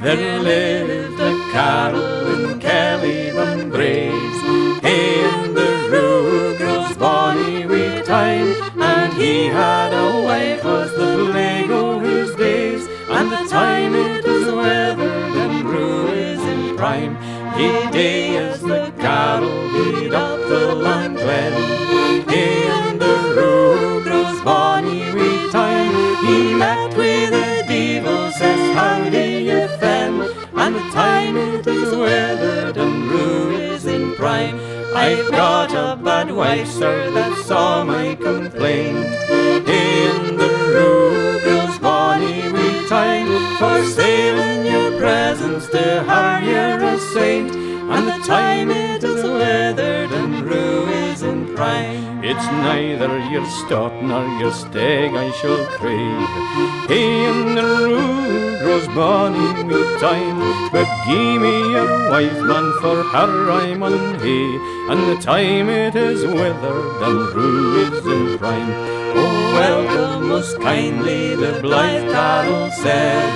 There lived a carle in Kellyburn Braes, hey, and the roo grows bonny wi' thyme, and he had a wife was the plague o' his days, and the thyme it is withered and rue is in prime. Ye day as the carle beat up the lang-glen, hey, and the roo grows bonny wi' thyme, he met wi' the devil, says, how do ye fen? And the thyme it is withered and rue is in prime. I've got a bad wife, sir, that's all my complaint. In the rue grows bonny wi' thyme, for savin your presence to her you're a saint. And the thyme it is withered and rue is in prime. It's neither your stot nor your staig I shall crave, hey, and the rue grows bonny wi' thyme, but gie me your wife, man, for her I mun hae, and the thyme it is withered and rue is in prime. Oh, welcome most kindly, the blithe carle said,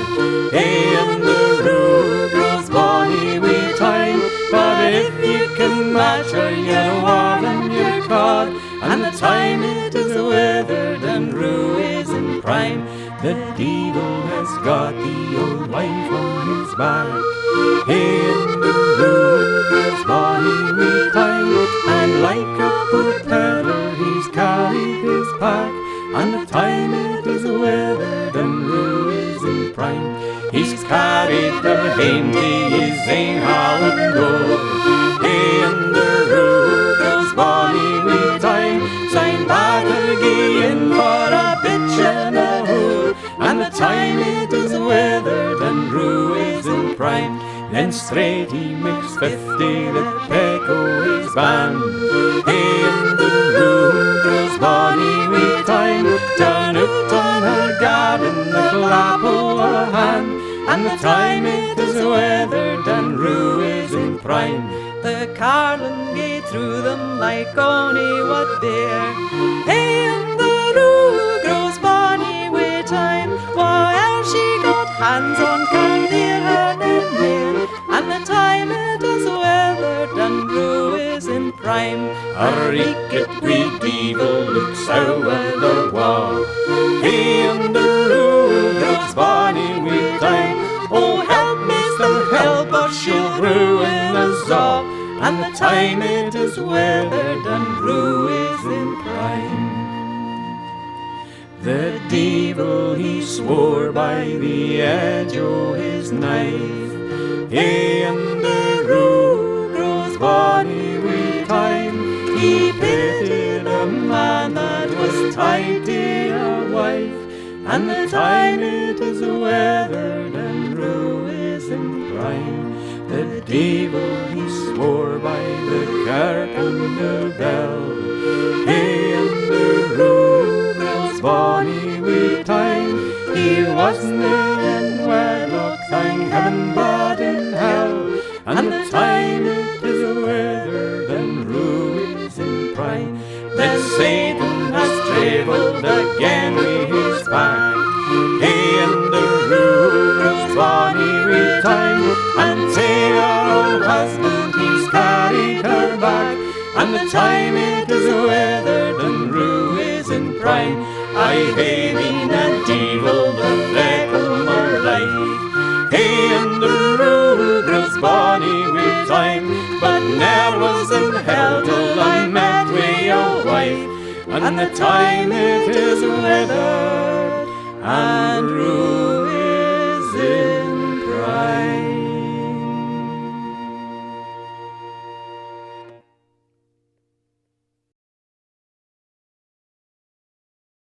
hey, and the rue grows bonny wi' thyme, but if you can match her, you're warm your cod, and the thyme it is withered and rue is in prime. The devil has got the old wife on his back, hey, and the rue grows bonny wi' thyme, and like a poor peddler he's carried his pack, and the thyme it is withered and rue is in prime. He's carried her hame to his ain hall and go, hey, and the rue grows bonny wi' thyme, syne back again for a bitch and a hoe, and the thyme it is withered and rue is in prime. Then straight he makes 50 the peck o' his band, hey, and the rue grows bonny wi' thyme, turn out on her garden the clap o' a hand, and the thyme it is withered and rue is in prime. The carlin gaed through them like ony what dare, hey, and the rue grows bonny wi' thyme, whate'er she got hands on can near her nail, and the thyme it is withered and rue is in prime. A reekit wee devil looks ower the wall, hey, and the rue grows bonny wi' thyme, oh, help, Mr. Help, or she'll ruin us all, and the thyme it is withered and rue is in prime. The devil he swore by the edge o' his knife, hey, and the rue grows bonny wi' thyme, he pitied a man that was tied to a wife, and the thyme it is withered and rue is in prime. The devil he swore by the kirk and the bell, hey, and the rue grows bonny wi' thyme, he wasna in wedlock, thank heaven, but in hell, and the thyme it is withered and rue is in prime. Then Satan has travelled again wi' his pack, hey, and the rue grows bonny wi' thyme, and to her old husband he's carried her back, and the thyme it is withered and rue is in prime. I hae been a devil the wreck o' my life, hey, and the rue grows bonny wi' thyme, but ne'er was in hell till I met wi' your wife, and the thyme it is